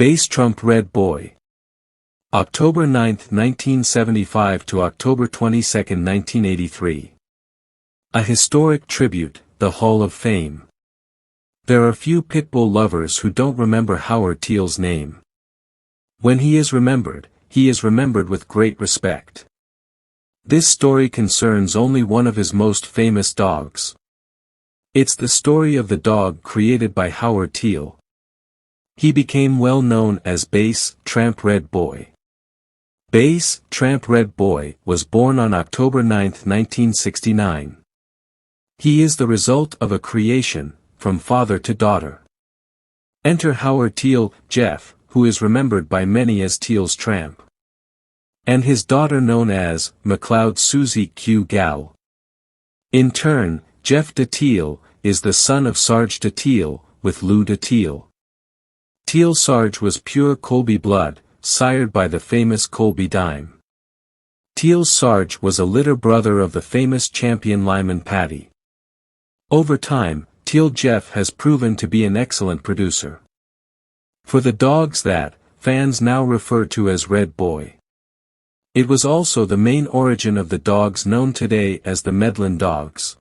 Base Trump Red Boy. October 9, 1975 to October 22, 1983. A historic tribute, the Hall of Fame. There are few Pitbull lovers who don't remember Howard Teal's name. When he is remembered with great respect. This story concerns only one of his most famous dogs. It's the story of the dog created by Howard Teal. He became well known as Base Tramp Red Boy. Base Tramp Red Boy was born on October 9, 1969. He is the result of a creation, from father to daughter. Enter Howard Teal, Jeff, who is remembered by many as Teal's Tramp. And his daughter known as McLeod Susie Q. Gal. In turn, Jeff de Teal is the son of Sarge de Teal, with Lou de Teal. Teal Sarge was pure Colby blood, sired by the famous Colby Dime. Teal Sarge was a litter brother of the famous champion Lyman Patty. Over time, Teal Jeff has proven to be an excellent producer. For the dogs that fans now refer to as Red Boy. It was also the main origin of the dogs known today as the Medlin dogs.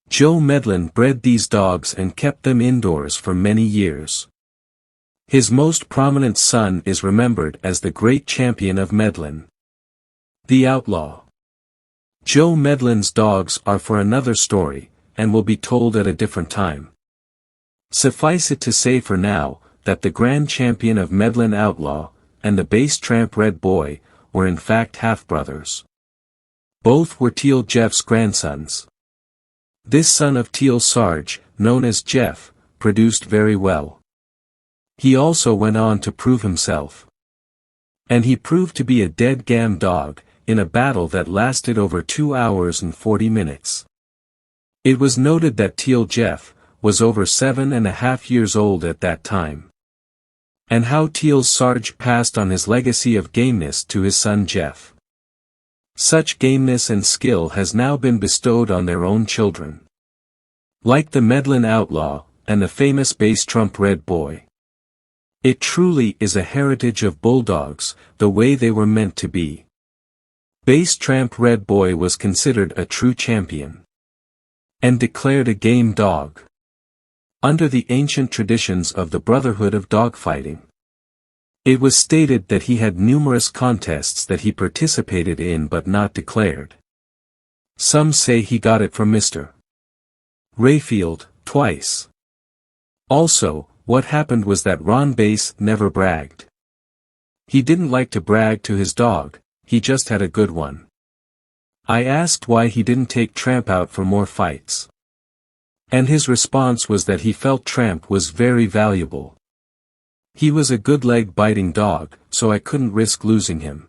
Joe Medlin bred these dogs and kept them indoors for many years. His most prominent son is remembered as the great champion of Medlin. The Outlaw. Joe Medlin's dogs are for another story, and will be told at a different time. Suffice it to say for now, that the grand champion of Medlin Outlaw, and the Base Tramp Red Boy, were in fact half-brothers. Both were Teal Jeff's grandsons. This son of Teal Sarge, known as Jeff, produced very well. He also went on to prove himself. And he proved to be a dead gam dog, in a battle that lasted over 2 hours and 40 minutes. It was noted that Teal Jeff was over 7.5 years old at that time. And how Teal Sarge passed on his legacy of gameness to his son Jeff. Such gameness and skill has now been bestowed on their own children. Like the Medlin Outlaw, and the famous Base Trump Red Boy. It truly is a heritage of bulldogs, the way they were meant to be. Base Tramp Red Boy was considered a true champion. And declared a game dog. Under the ancient traditions of the Brotherhood of Dogfighting. It was stated that he had numerous contests that he participated in but not declared. Some say he got it from Mr. Rayfield, twice. Also, what happened was that Ron Base never bragged. He didn't like to brag to his dog, he just had a good one. I asked why he didn't take Tramp out for more fights. And his response was that he felt Tramp was very valuable. He was a good leg-biting dog, so I couldn't risk losing him.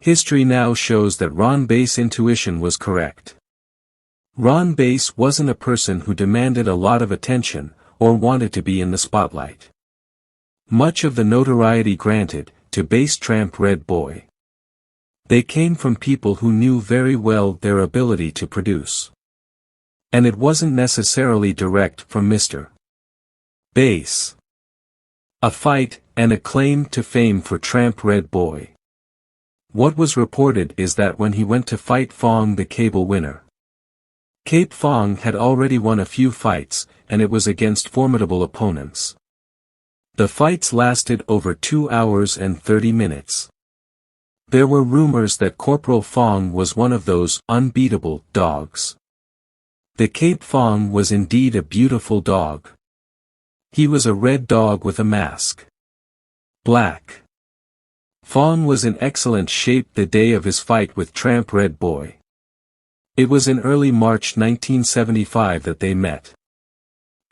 History now shows that Ron Base's intuition was correct. Ron Base wasn't a person who demanded a lot of attention, or wanted to be in the spotlight. Much of the notoriety granted to Base Tramp Red Boy. They came from people who knew very well their ability to produce. And it wasn't necessarily direct from Mr. Base. A fight, and a claim to fame for Tramp Red Boy. What was reported is that when he went to fight Fong the cable winner. Cape Fong had already won a few fights, and it was against formidable opponents. The fights lasted over 2 hours and 30 minutes. There were rumors that Corporal Fong was one of those unbeatable dogs. The Cape Fong was indeed a beautiful dog. He was a red dog with a mask. Black. Fong was in excellent shape the day of his fight with Tramp Red Boy. It was in early March 1975 that they met.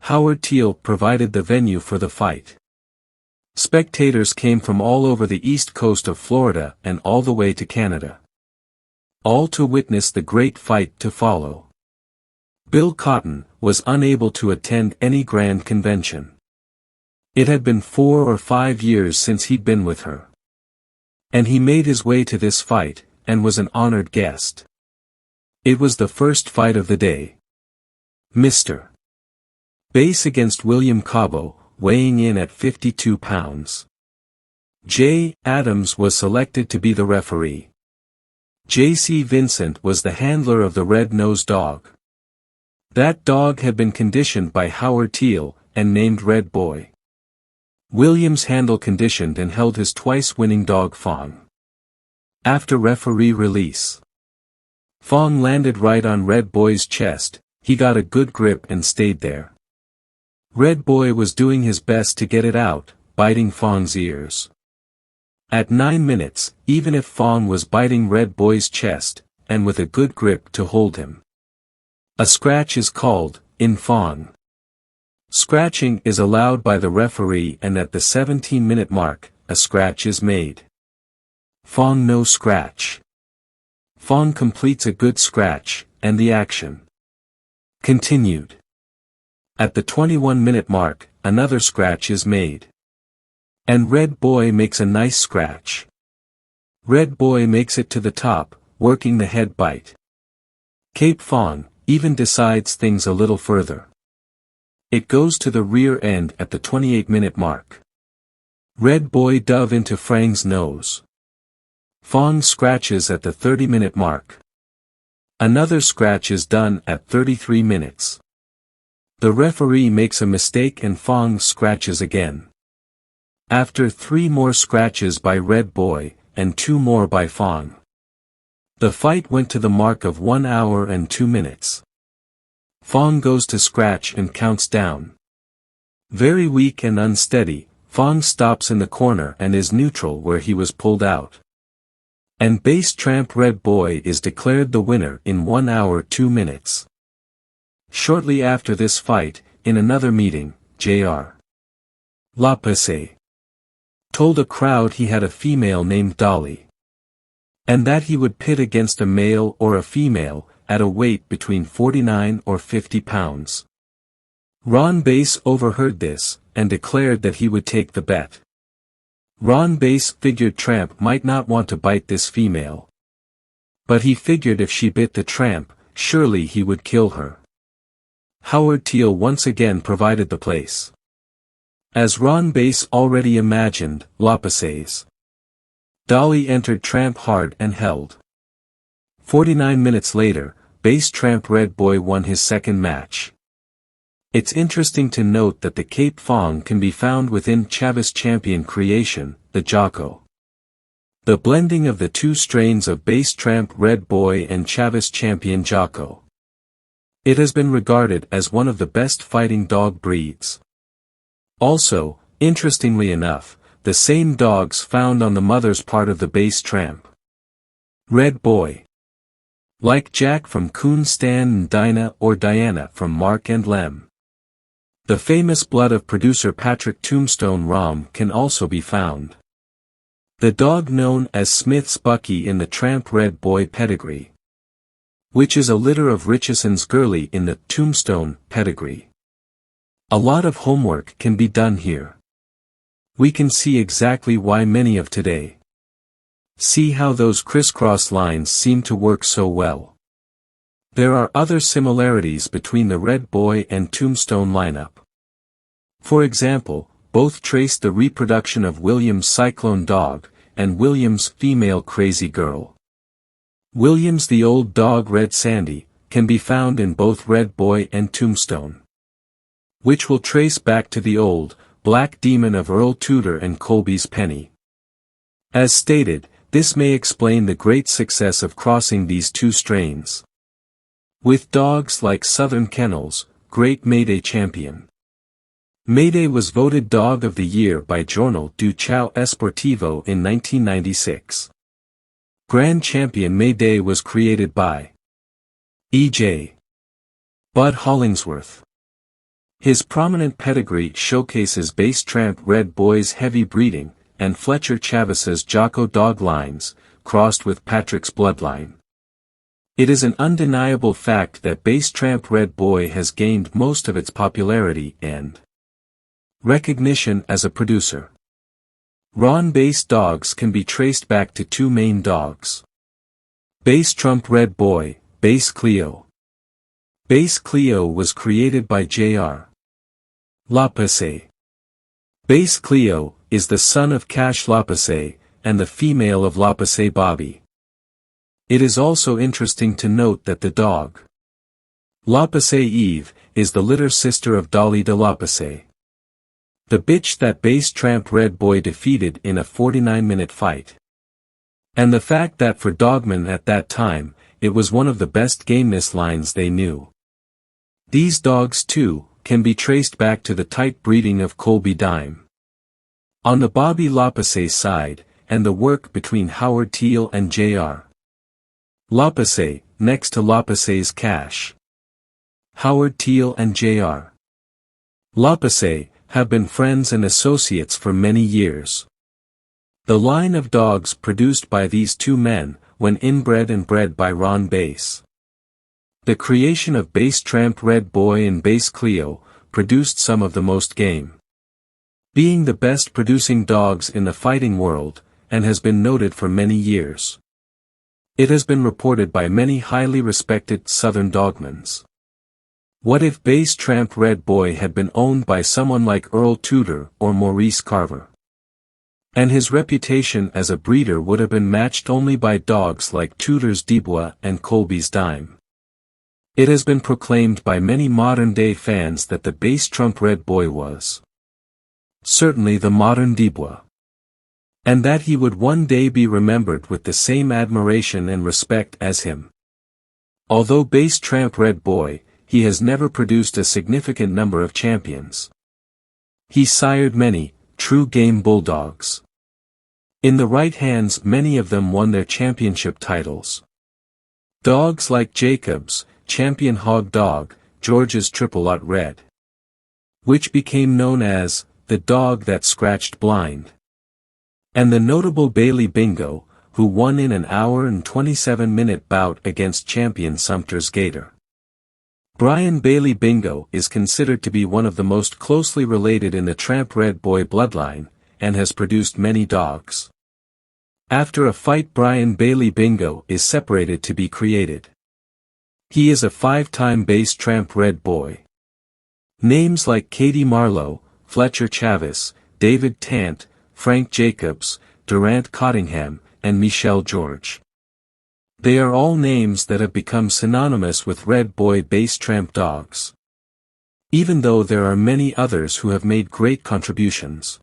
Howard Teal provided the venue for the fight. Spectators came from all over the east coast of Florida and all the way to Canada. All to witness the great fight to follow. Bill Cotton was unable to attend any grand convention. It had been 4 or 5 years since he'd been with her. And he made his way to this fight, and was an honored guest. It was the first fight of the day. Mr. Base against William Cabo, weighing in at 52 pounds. J. Adams was selected to be the referee. J.C. Vincent was the handler of the red-nosed dog. That dog had been conditioned by Howard Teal, and named Red Boy. Williams handle conditioned and held his twice-winning dog Fong. After referee release, Fong landed right on Red Boy's chest. He got a good grip and stayed there. Red Boy was doing his best to get it out, biting Fong's ears. At 9 minutes, even if Fong was biting Red Boy's chest, and with a good grip to hold him, a scratch is called, in Fong. Scratching is allowed by the referee, and at the 17-minute mark, a scratch is made. Fong no scratch. Fong completes a good scratch, and the action continued. At the 21-minute mark, another scratch is made. And Red Boy makes a nice scratch. Red Boy makes it to the top, working the head bite. Cape Fong even decides things a little further. It goes to the rear end at the 28-minute mark. Red Boy dove into Frang's nose. Fong scratches at the 30-minute mark. Another scratch is done at 33 minutes. The referee makes a mistake and Fong scratches again. After 3 more scratches by Red Boy, and 2 more by Fong, the fight went to the mark of 1 hour and 2 minutes. Fong goes to scratch and counts down. Very weak and unsteady, Fong stops in the corner and is neutral where he was pulled out. And base Tramp Red Boy is declared the winner in 1 hour 2 minutes. Shortly after this fight, in another meeting, Jr. Lapasse told a crowd he had a female named Dolly, and that he would pit against a male or a female, at a weight between 49 or 50 pounds. Ron Bass overheard this, and declared that he would take the bet. Ron Bass figured Tramp might not want to bite this female. But he figured if she bit the Tramp, surely he would kill her. Howard Teal once again provided the place. As Ron Bass already imagined, Lapasse's Dolly entered Tramp hard and held. 49 minutes later, base Tramp Red Boy won his second match. It's interesting to note that the Cape Fong can be found within Chavis champion creation, the Jocko. The blending of the 2 strains of base Tramp Red Boy and Chavis champion Jocko. It has been regarded as one of the best fighting dog breeds. Also, interestingly enough, the same dogs found on the mother's part of the base Tramp Red Boy. Like Jack from Coon Stan and Dinah or Diana from Mark and Lem. The famous blood of producer Patrick Tombstone Rom can also be found. The dog known as Smith's Bucky in the Tramp Red Boy pedigree, which is a litter of Richeson's Gurley in the Tombstone pedigree. A lot of homework can be done here. We can see exactly why many of today. See how those crisscross lines seem to work so well. There are other similarities between the Red Boy and Tombstone lineup. For example, both trace the reproduction of Williams' Cyclone Dog, and Williams' female Crazy Girl. Williams the old dog Red Sandy, can be found in both Red Boy and Tombstone, which will trace back to the old, Black Demon of Earl Tudor and Colby's Penny. As stated, this may explain the great success of crossing these 2 strains. With dogs like Southern Kennels, Great Mayday Champion. Mayday was voted Dog of the Year by Journal du Chao Esportivo in 1996. Grand Champion Mayday was created by E.J. Bud Hollingsworth. His prominent pedigree showcases base Tramp Red Boy's heavy breeding, and Fletcher Chavis's Jocko dog lines, crossed with Patrick's bloodline. It is an undeniable fact that base Tramp Red Boy has gained most of its popularity and recognition as a producer. Ron base dogs can be traced back to 2 main dogs. Base Tramp Red Boy, base Cleo. Base Cleo was created by Jr. Lapasse. Base Cleo is the son of Cash Lapase, and the female of Lapase Babi. It is also interesting to note that the dog Lapase Eve is the litter sister of Dolly de Lapase, the bitch that Base Tramp Red Boy defeated in a 49-minute fight. And the fact that for dogmen at that time, it was one of the best Gameness lines they knew. These dogs too, can be traced back to the tight breeding of Colby Dime on the Babi Lapase side, and the work between Howard Teal and J.R. Lapase, next to Lapase's Cash. Howard Teal and J.R. Lapase have been friends and associates for many years. The line of dogs produced by these two men, when inbred and bred by Ron Base. The creation of Base Tramp Red Boy and Base Cleo, produced some of the most game. Being the best producing dogs in the fighting world, and has been noted for many years. It has been reported by many highly respected Southern dogmans. What if Base Tramp Red Boy had been owned by someone like Earl Tudor or Maurice Carver? And his reputation as a breeder would have been matched only by dogs like Tudor's Dubois and Colby's Dime. It has been proclaimed by many modern-day fans that the Base Tramp Red Boy was certainly the modern Dubois, and that he would one day be remembered with the same admiration and respect as him. Although Base Tramp Red Boy, he has never produced a significant number of champions. He sired many true game bulldogs. In the right hands, many of them won their championship titles. Dogs like Jacob's Champion Hog Dog, George's Tripolot Red, which became known as the dog that scratched blind, and the notable Bailey Bingo, who won in an hour and 27-minute bout against champion Sumter's Gator. Brian Bailey Bingo is considered to be one of the most closely related in the Tramp Red Boy bloodline, and has produced many dogs. After a fight, Brian Bailey Bingo is separated to be created. He is a 5-time Base Tramp Red Boy. Names like Katie Marlowe, Fletcher Chavis, David Tant, Frank Jacobs, Durant Cottingham, and Michelle George. They are all names that have become synonymous with Red Boy Base Tramp dogs. Even though there are many others who have made great contributions.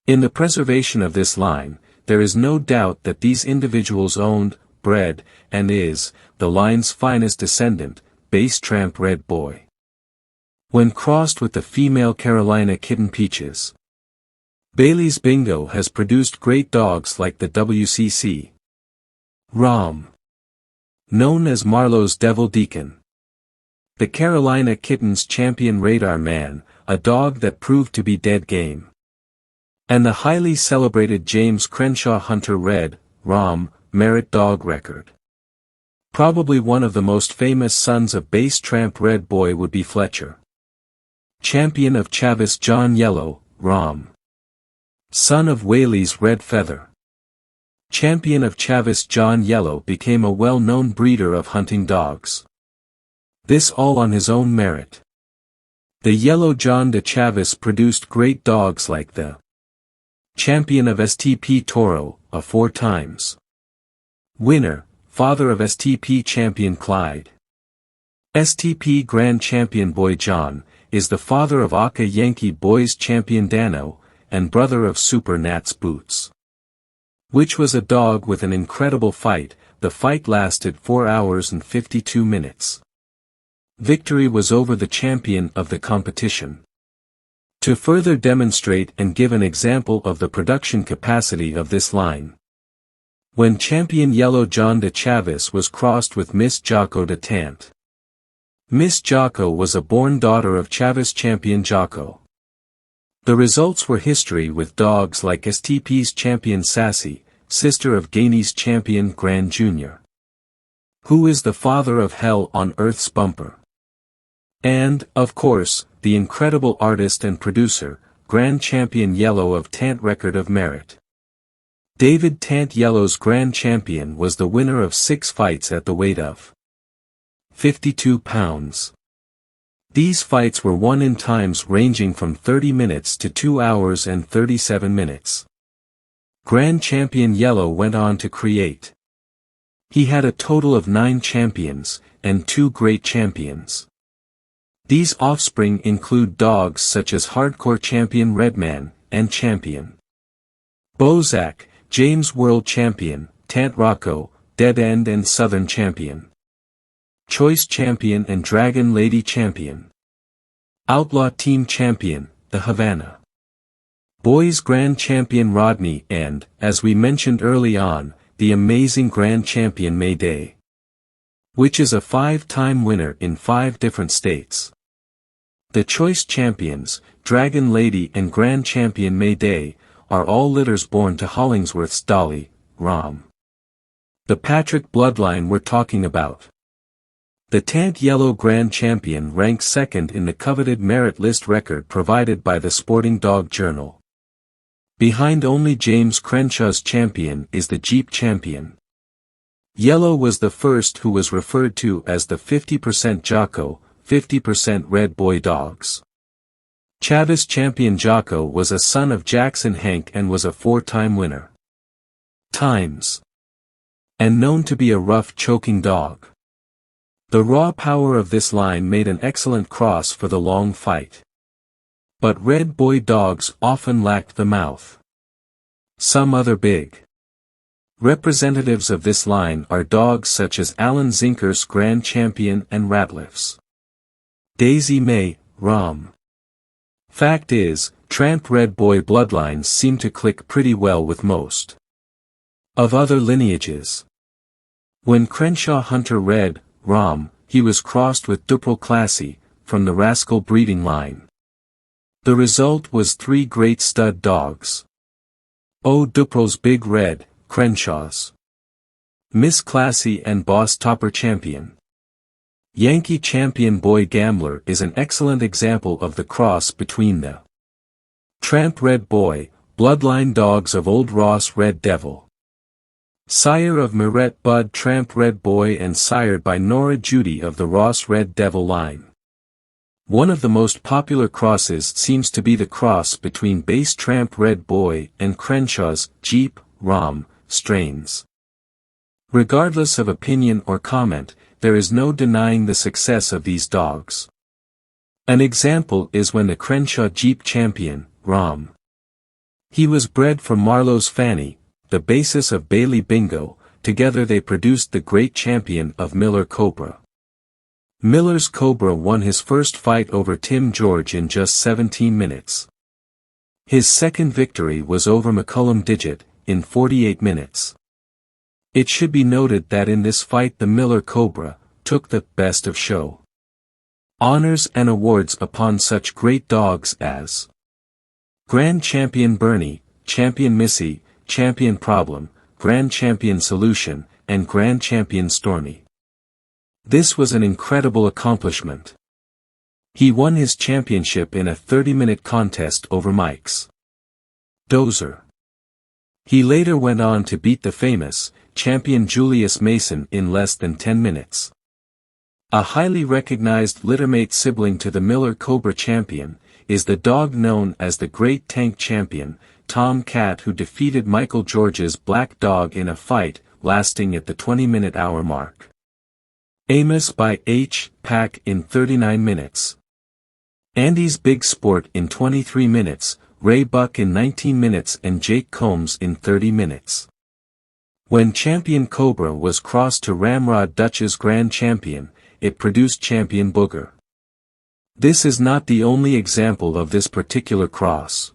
In the preservation of this line, there is no doubt that these individuals owned, bred, and is, the line's finest descendant, Base Tramp Red Boy. When crossed with the female Carolina Kitten Peaches, Bailey's Bingo has produced great dogs like the WCC Rom, known as Marlowe's Devil Deacon. The Carolina Kitten's Champion Radar Man, a dog that proved to be dead game. And the highly celebrated James Crenshaw Hunter Red, Rom, Merit Dog Record. Probably one of the most famous sons of Base Tramp Red Boy would be Fletcher. Champion of Chavis John Yellow, Rom. Son of Whaley's Red Feather. Champion of Chavis John Yellow became a well-known breeder of hunting dogs. This all on his own merit. The Yellow John de Chavis produced great dogs like the Champion of STP Toro, a 4 times winner, father of STP Champion Clyde. STP Grand Champion Boy John, is the father of Aka Yankee Boys Champion Dano, and brother of Super Nat's Boots. Which was a dog with an incredible fight. The fight lasted 4 hours and 52 minutes. Victory was over the champion of the competition. To further demonstrate and give an example of the production capacity of this line. When Champion Yellow John de Chavis was crossed with Miss Jocko de Tant. Miss Jocko was a born daughter of Chavis Champion Jocko. The results were history with dogs like STP's Champion Sassy, sister of Gainey's Champion Grand Jr. Who is the father of Hell on Earth's Bumper. And, of course, the incredible artist and producer, Grand Champion Yellow of Tant Record of Merit. David Tant Yellow's Grand Champion was the winner of 6 fights at the weight of 52 pounds. These fights were won in times ranging from 30 minutes to 2 hours and 37 minutes. Grand Champion Yellow went on to create. He had a total of 9 champions, and 2 great champions. These offspring include dogs such as Hardcore Champion Redman, and Champion Bozak, James World Champion, Tant Rocco, Dead End and Southern Champion, Choice Champion and Dragon Lady Champion, Outlaw Team Champion, the Havana Boys Grand Champion Rodney and, as we mentioned early on, the amazing Grand Champion Mayday, which is a 5-time winner in 5 different states. The Choice Champions, Dragon Lady and Grand Champion Mayday, are all litters born to Hollingsworth's Dolly, Rom. The Patrick bloodline we're talking about. The Tant Yellow Grand Champion ranks second in the coveted merit list record provided by the Sporting Dog Journal. Behind only James Crenshaw's champion is the Jeep Champion. Yellow was the first who was referred to as the 50% Jocko, 50% Red Boy dogs. Chavis Champion Jocko was a son of Jackson Hank and was a 4-time winner. And known to be a rough choking dog. The raw power of this line made an excellent cross for the long fight. But Red Boy dogs often lacked the mouth. Some other big representatives of this line are dogs such as Alan Zinker's Grand Champion and Ratliff's Daisy May, Rom. Fact is, Tramp Red Boy bloodlines seem to click pretty well with most of other lineages. When Crenshaw Hunter Red, Rom, he was crossed with Duprel Classy, from the Rascal breeding line. The result was 3 great stud dogs. O. Duprel's Big Red, Crenshaw's Miss Classy and Boss Topper Champion. Yankee Champion Boy Gambler is an excellent example of the cross between the Tramp Red Boy, bloodline dogs of Old Ross Red Devil, sire of Mirette Bud Tramp Red Boy and sired by Nora Judy of the Ross Red Devil line. One of the most popular crosses seems to be the cross between base Tramp Red Boy and Crenshaw's Jeep, Rom, strains. Regardless of opinion or comment, there is no denying the success of these dogs. An example is when the Crenshaw Jeep Champion, Rom. He was bred from Marlowe's Fanny, the basis of Bailey Bingo. Together they produced the great champion of Miller Cobra. Miller's Cobra won his first fight over Tim George in just 17 minutes. His second victory was over McCullum Digit, in 48 minutes. It should be noted that in this fight the Miller Cobra took the best of show honors and awards upon such great dogs as Grand Champion Bernie, Champion Missy, Champion Problem, Grand Champion Solution, and Grand Champion Stormy. This was an incredible accomplishment. He won his championship in a 30-minute contest over Mike's Dozer. He later went on to beat the famous Champion Julius Mason in less than 10 minutes. A highly recognized littermate sibling to the Miller Cobra Champion is the dog known as the Great Tank Champion, Tom Cat, who defeated Michael George's Black Dog in a fight lasting at the 20-minute hour mark. Amos by H. Pack in 39 minutes. Andy's Big Sport in 23 minutes, Ray Buck in 19 minutes and Jake Combs in 30 minutes. When Champion Cobra was crossed to Ramrod Dutch's Grand Champion, it produced Champion Booger. This is not the only example of this particular cross.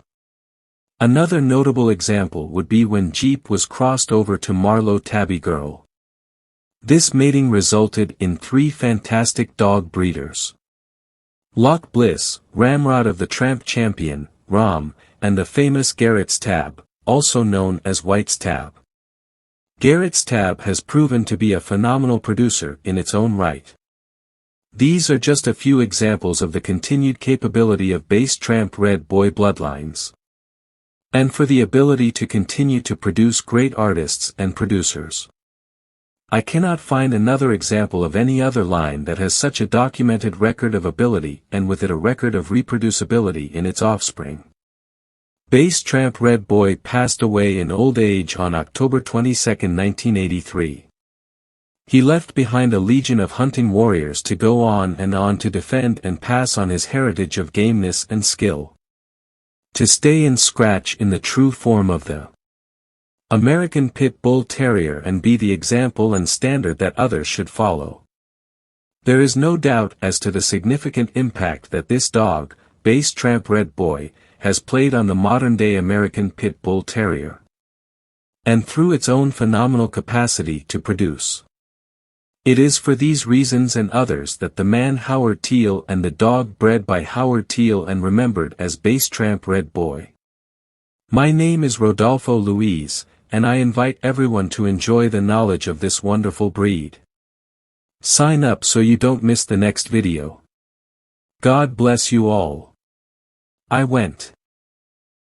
Another notable example would be when Jeep was crossed over to Marlowe Tabby Girl. This mating resulted in 3 fantastic dog breeders. Loch Bliss, Ramrod of the Tramp Champion, Rom, and the famous Garrett's Tab, also known as White's Tab. Garrett's Tab has proven to be a phenomenal producer in its own right. These are just a few examples of the continued capability of base Tramp Red Boy bloodlines. And for the ability to continue to produce great artists and producers. I cannot find another example of any other line that has such a documented record of ability and with it a record of reproducibility in its offspring. Base Tramp Red Boy passed away in old age on October 22, 1983. He left behind a legion of hunting warriors to go on to defend and pass on his heritage of gameness and skill. To stay and scratch in the true form of the American Pit Bull Terrier and be the example and standard that others should follow. There is no doubt as to the significant impact that this dog, Base Tramp Red Boy, has played on the modern-day American Pit Bull Terrier. And through its own phenomenal capacity to produce. It is for these reasons and others that the man Howard Teal and the dog bred by Howard Teal and remembered as Base Tramp Red Boy. My name is Rodolpho Luiz, and I invite everyone to enjoy the knowledge of this wonderful breed. Sign up so you don't miss the next video. God bless you all. I went.